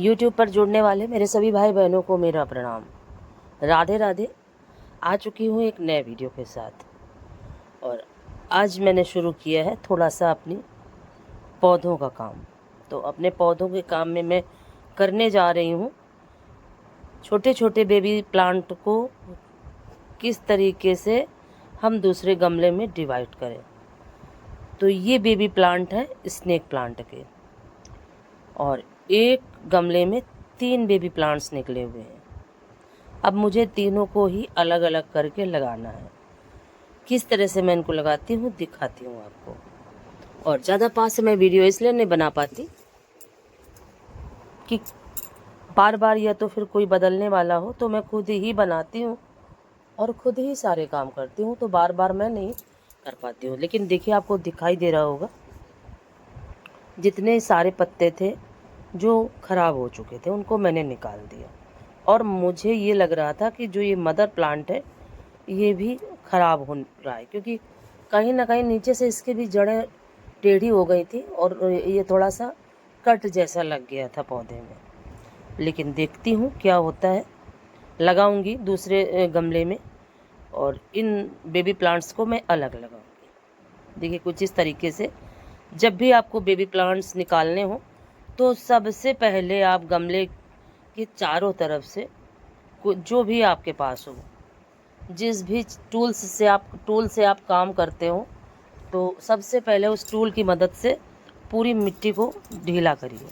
YouTube पर जुड़ने वाले मेरे सभी भाई बहनों को मेरा प्रणाम। राधे राधे। आ चुकी हूँ एक नए वीडियो के साथ। और आज मैंने शुरू किया है थोड़ा सा अपनी पौधों का काम। तो अपने पौधों के काम में मैं करने जा रही हूँ छोटे छोटे बेबी प्लांट को किस तरीके से हम दूसरे गमले में डिवाइड करें। तो ये बेबी प्लांट है स्नेक प्लांट के, और एक गमले में 3 बेबी प्लांट्स निकले हुए हैं। अब मुझे तीनों को ही अलग अलग करके लगाना है। किस तरह से मैं इनको लगाती हूँ दिखाती हूँ आपको। और ज़्यादा पास से मैं वीडियो इसलिए नहीं बना पाती कि बार बार या तो फिर कोई बदलने वाला हो, तो मैं खुद ही बनाती हूँ और खुद ही सारे काम करती हूँ, तो बार बार मैं नहीं कर पाती हूँ। लेकिन देखिए, आपको दिखाई दे रहा होगा जितने सारे पत्ते थे जो ख़राब हो चुके थे उनको मैंने निकाल दिया। और मुझे ये लग रहा था कि जो ये मदर प्लांट है ये भी ख़राब हो रहा है, क्योंकि कहीं ना कहीं नीचे से इसकी भी जड़ें टेढ़ी हो गई थी और ये थोड़ा सा कट जैसा लग गया था पौधे में। लेकिन देखती हूँ क्या होता है। लगाऊंगी दूसरे गमले में और इन बेबी प्लांट्स को मैं अलग लगाऊंगी। देखिए कुछ इस तरीके से। जब भी आपको बेबी प्लांट्स निकालने हो तो सबसे पहले आप गमले के चारों तरफ से जो भी आपके पास हो, जिस भी टूल से आप काम करते हो, तो सबसे पहले उस टूल की मदद से पूरी मिट्टी को ढीला करिए।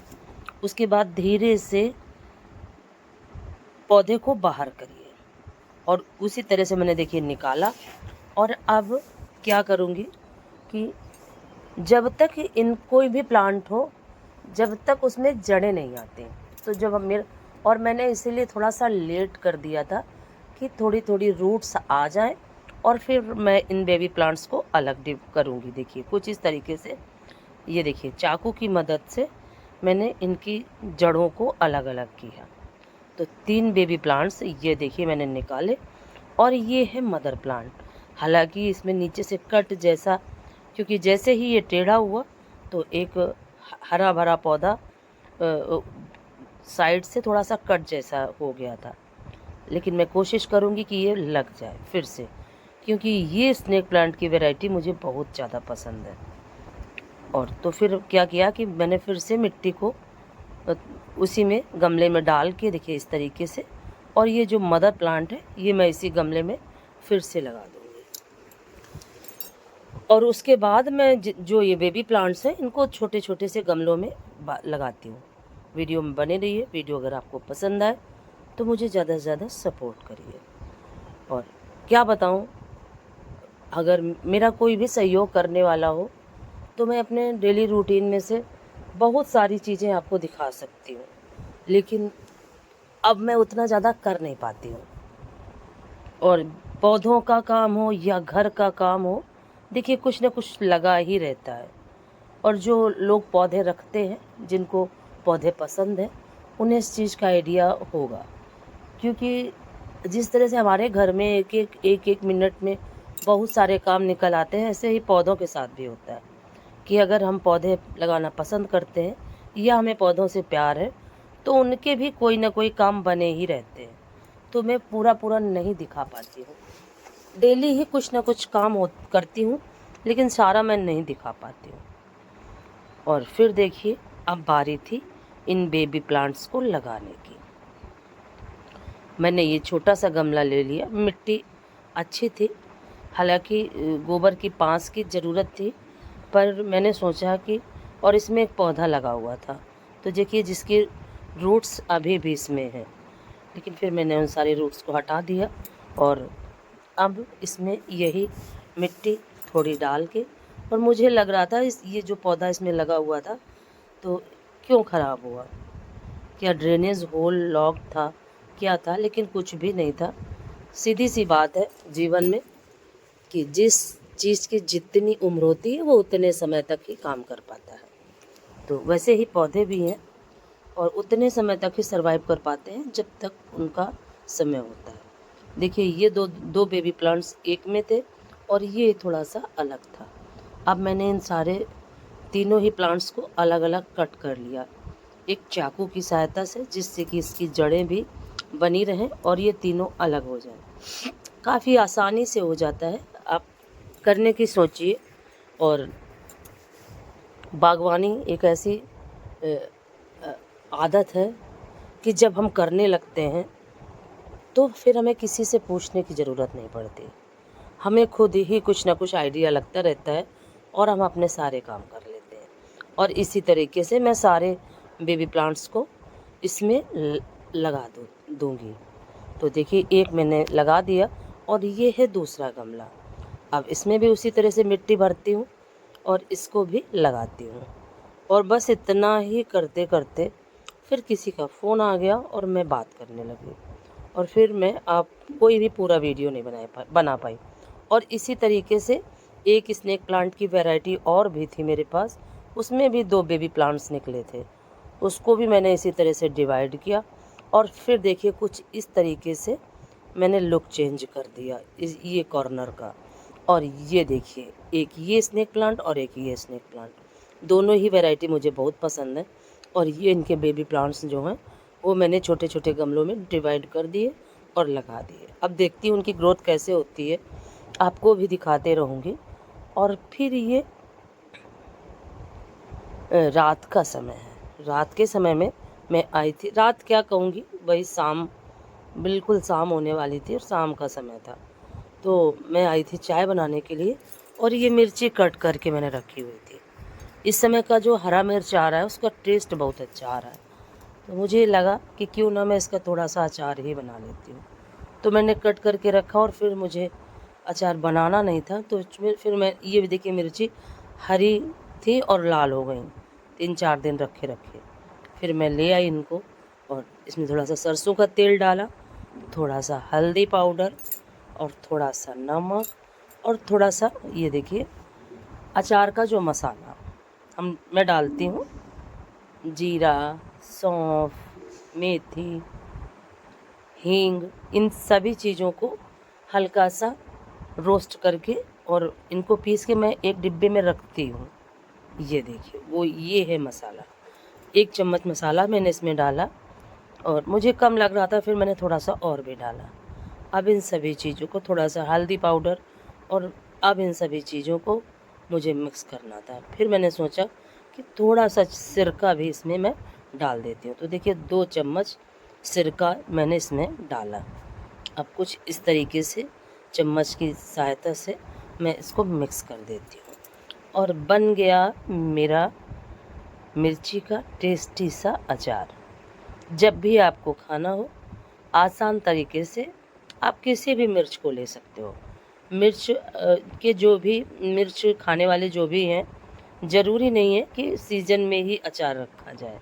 उसके बाद धीरे से पौधे को बाहर करिए। और उसी तरह से मैंने देखिए निकाला। और अब क्या करूँगी कि जब तक इन कोई भी प्लांट हो, जब तक उसमें जड़ें नहीं आती, तो जब हम मैंने इसीलिए थोड़ा सा लेट कर दिया था कि थोड़ी थोड़ी रूट्स आ जाएं, और फिर मैं इन बेबी प्लांट्स को अलग डिव करूँगी। देखिए कुछ इस तरीके से। ये देखिए चाकू की मदद से मैंने इनकी जड़ों को अलग अलग किया। तो 3 बेबी प्लांट्स ये देखिए मैंने निकाले। और ये है मदर प्लांट। हालांकि इसमें नीचे से कट जैसा, क्योंकि जैसे ही ये टेढ़ा हुआ तो एक हरा भरा पौधा साइड से थोड़ा सा कट जैसा हो गया था। लेकिन मैं कोशिश करूँगी कि ये लग जाए फिर से, क्योंकि ये स्नेक प्लांट की वैरायटी मुझे बहुत ज़्यादा पसंद है। और तो फिर क्या किया कि मैंने फिर से मिट्टी को उसी में गमले में डाल के देखिए इस तरीके से। और ये जो मदर प्लांट है ये मैं इसी गमले में फिर से लगा दूँगी। और उसके बाद मैं जो ये बेबी प्लांट्स हैं इनको छोटे छोटे से गमलों में लगाती हूँ। वीडियो में बने रहिए। वीडियो अगर आपको पसंद आए तो मुझे ज़्यादा से ज़्यादा सपोर्ट करिए। और क्या बताऊँ, अगर मेरा कोई भी सहयोग करने वाला हो तो मैं अपने डेली रूटीन में से बहुत सारी चीज़ें आपको दिखा सकती हूँ, लेकिन अब मैं उतना ज़्यादा कर नहीं पाती हूँ। और पौधों का काम हो या घर का काम हो, देखिए कुछ ना कुछ लगा ही रहता है। और जो लोग पौधे रखते हैं, जिनको पौधे पसंद हैं, उन्हें इस चीज़ का आइडिया होगा। क्योंकि जिस तरह से हमारे घर में एक मिनट में बहुत सारे काम निकल आते हैं, ऐसे ही पौधों के साथ भी होता है कि अगर हम पौधे लगाना पसंद करते हैं या हमें पौधों से प्यार है, तो उनके भी कोई ना कोई काम बने ही रहते हैं। तो मैं पूरा नहीं दिखा पाती हूँ। डेली ही कुछ ना कुछ काम करती हूँ, लेकिन सारा मैं नहीं दिखा पाती हूँ। और फिर देखिए अब बारी थी इन बेबी प्लांट्स को लगाने की। मैंने ये छोटा सा गमला ले लिया। मिट्टी अच्छी थी, हालांकि गोबर की पांस की ज़रूरत थी, पर मैंने सोचा कि, और इसमें एक पौधा लगा हुआ था, तो देखिए जिसकी रूट्स अभी भी इसमें हैं। लेकिन फिर मैंने उन सारे रूट्स को हटा दिया और अब इसमें यही मिट्टी थोड़ी डाल के, और मुझे लग रहा था ये जो पौधा इसमें लगा हुआ था तो क्यों ख़राब हुआ, क्या ड्रेनेज होल लॉक था, क्या था, लेकिन कुछ भी नहीं था। सीधी सी बात है जीवन में कि जिस चीज़ की जितनी उम्र होती है वो उतने समय तक ही काम कर पाता है। तो वैसे ही पौधे भी हैं, और उतने समय तक ही सर्वाइव कर पाते हैं जब तक उनका समय होता है। देखिए ये दो बेबी प्लांट्स एक में थे और ये थोड़ा सा अलग था। अब मैंने इन सारे तीनों ही प्लांट्स को अलग अलग कट कर लिया एक चाकू की सहायता से, जिससे कि इसकी जड़ें भी बनी रहें और ये तीनों अलग हो जाएं। काफ़ी आसानी से हो जाता है, आप करने की सोचिए। और बागवानी एक ऐसी आदत है कि जब हम करने लगते हैं तो फिर हमें किसी से पूछने की ज़रूरत नहीं पड़ती। हमें खुद ही कुछ ना कुछ आइडिया लगता रहता है और हम अपने सारे काम कर लेते हैं। और इसी तरीके से मैं सारे बेबी प्लांट्स को इसमें लगा दूँगी। तो देखिए, एक मैंने लगा दिया और ये है दूसरा गमला। अब इसमें भी उसी तरह से मिट्टी भरती हूँ और इसको भी लगाती हूँ। और बस इतना ही करते करते फिर किसी का फ़ोन आ गया और मैं बात करने लगी, और फिर मैं आप कोई भी पूरा वीडियो नहीं बना पाई। और इसी तरीके से एक स्नेक प्लांट की वैरायटी और भी थी मेरे पास, उसमें भी 2 बेबी प्लांट्स निकले थे। उसको भी मैंने इसी तरह से डिवाइड किया और फिर देखिए कुछ इस तरीके से मैंने लुक चेंज कर दिया ये कॉर्नर का। और ये देखिए, एक ये स्नेक प्लांट और एक ये स्नेक प्लांट, दोनों ही वैरायटी मुझे बहुत पसंद है। और ये इनके बेबी प्लांट्स जो हैं वो मैंने छोटे छोटे गमलों में डिवाइड कर दिए और लगा दिए। अब देखती हूँ उनकी ग्रोथ कैसे होती है, आपको भी दिखाते रहूँगी। और फिर ये रात का समय है। रात के समय में मैं आई थी, रात क्या कहूँगी, वही शाम, बिल्कुल शाम होने वाली थी और शाम का समय था। तो मैं आई थी चाय बनाने के लिए और ये मिर्ची कट करके मैंने रखी हुई थी। इस समय का जो हरा मिर्च आ रहा है उसका टेस्ट बहुत अच्छा आ रहा है, तो मुझे लगा कि क्यों ना मैं इसका थोड़ा सा अचार ही बना लेती हूँ। तो मैंने कट करके रखा और फिर मुझे अचार बनाना नहीं था, तो फिर मैं ये भी देखिए, मिर्ची हरी थी और लाल हो गई 3-4 दिन रखे रखे। फिर मैं ले आई इनको और इसमें थोड़ा सा सरसों का तेल डाला, थोड़ा सा हल्दी पाउडर और थोड़ा सा नमक और थोड़ा सा ये देखिए अचार का जो मसाला मैं डालती हूँ, जीरा, सौंफ, मेथी, हींग, इन सभी चीज़ों को हल्का सा रोस्ट करके और इनको पीस के मैं एक डिब्बे में रखती हूँ। ये देखिए, वो ये है मसाला, 1 चम्मच मसाला मैंने इसमें डाला और मुझे कम लग रहा था, फिर मैंने थोड़ा सा और भी डाला। अब इन सभी चीज़ों को, थोड़ा सा हल्दी पाउडर, और अब इन सभी चीज़ों को मुझे मिक्स करना था। फिर मैंने सोचा कि थोड़ा सा सिरका भी इसमें मैं डाल देती हूँ। तो देखिए 2 चम्मच सिरका मैंने इसमें डाला। अब कुछ इस तरीके से चम्मच की सहायता से मैं इसको मिक्स कर देती हूँ और बन गया मेरा मिर्ची का टेस्टी सा अचार। जब भी आपको खाना हो, आसान तरीके से आप किसी भी मिर्च को ले सकते हो। मिर्च के जो भी मिर्च खाने वाले जो भी हैं, ज़रूरी नहीं है कि सीज़न में ही अचार रखा जाए।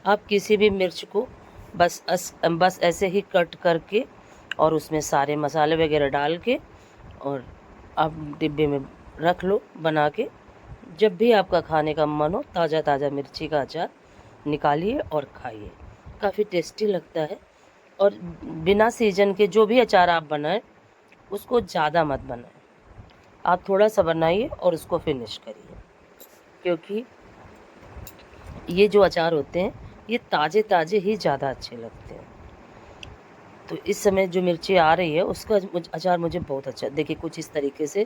आप किसी भी मिर्च को बस ऐसे ही कट करके और उसमें सारे मसाले वगैरह डाल के और आप डिब्बे में रख लो बना के। जब भी आपका खाने का मन हो, ताज़ा ताज़ा मिर्ची का अचार निकालिए और खाइए, काफ़ी टेस्टी लगता है। और बिना सीजन के जो भी अचार आप बनाएं, उसको ज़्यादा मत बनाएं, आप थोड़ा सा बनाइए और उसको फिनिश करिए, क्योंकि ये जो अचार होते हैं ये ताज़े ताज़े ही ज़्यादा अच्छे लगते हैं। तो इस समय जो मिर्ची आ रही है उसका अचार मुझे बहुत अच्छा, देखिए कुछ इस तरीके से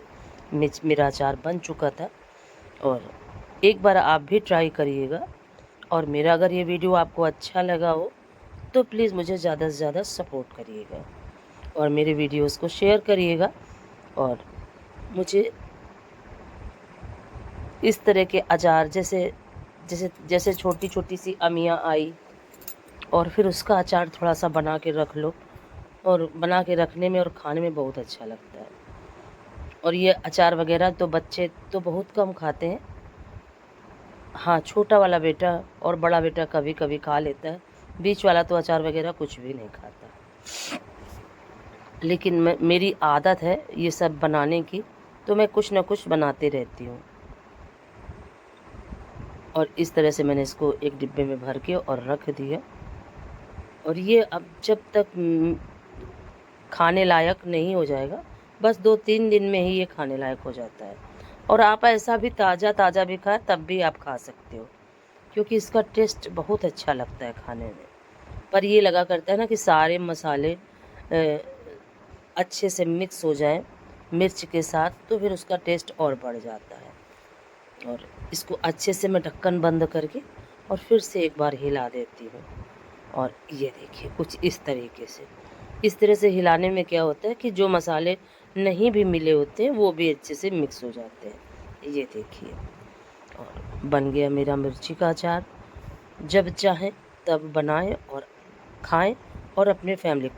मेरा अचार बन चुका था। और एक बार आप भी ट्राई करिएगा। और मेरा अगर ये वीडियो आपको अच्छा लगा हो तो प्लीज़ मुझे ज़्यादा से ज़्यादा सपोर्ट करिएगा और मेरे वीडियोस को शेयर करिएगा। और मुझे इस तरह के अचार, जैसे जैसे जैसे छोटी छोटी सी अमियाँ आई और फिर उसका अचार थोड़ा सा बना के रख लो, और बना के रखने में और खाने में बहुत अच्छा लगता है। और ये अचार वगैरह तो बच्चे तो बहुत कम खाते हैं, हाँ छोटा वाला बेटा और बड़ा बेटा कभी कभी खा लेता है, बीच वाला तो अचार वगैरह कुछ भी नहीं खाता। लेकिन मेरी आदत है ये सब बनाने की, तो मैं कुछ ना कुछ बनाते रहती हूँ। और इस तरह से मैंने इसको एक डिब्बे में भर के और रख दिया। और ये अब जब तक खाने लायक नहीं हो जाएगा, बस 2-3 दिन में ही ये खाने लायक हो जाता है। और आप ऐसा भी ताज़ा ताज़ा भी खाएं तब भी आप खा सकते हो, क्योंकि इसका टेस्ट बहुत अच्छा लगता है खाने में। पर ये लगा करता है ना कि सारे मसाले अच्छे से मिक्स हो जाएं मिर्च के साथ, तो फिर उसका टेस्ट और बढ़ जाता है। और इसको अच्छे से मैं ढक्कन बंद करके और फिर से एक बार हिला देती हूँ। और ये देखिए कुछ इस तरीके से, इस तरह से हिलाने में क्या होता है कि जो मसाले नहीं भी मिले होते हैं वो भी अच्छे से मिक्स हो जाते हैं। ये देखिए, और बन गया मेरा मिर्ची का अचार। जब चाहें तब बनाएं और खाएं और अपने फैमिली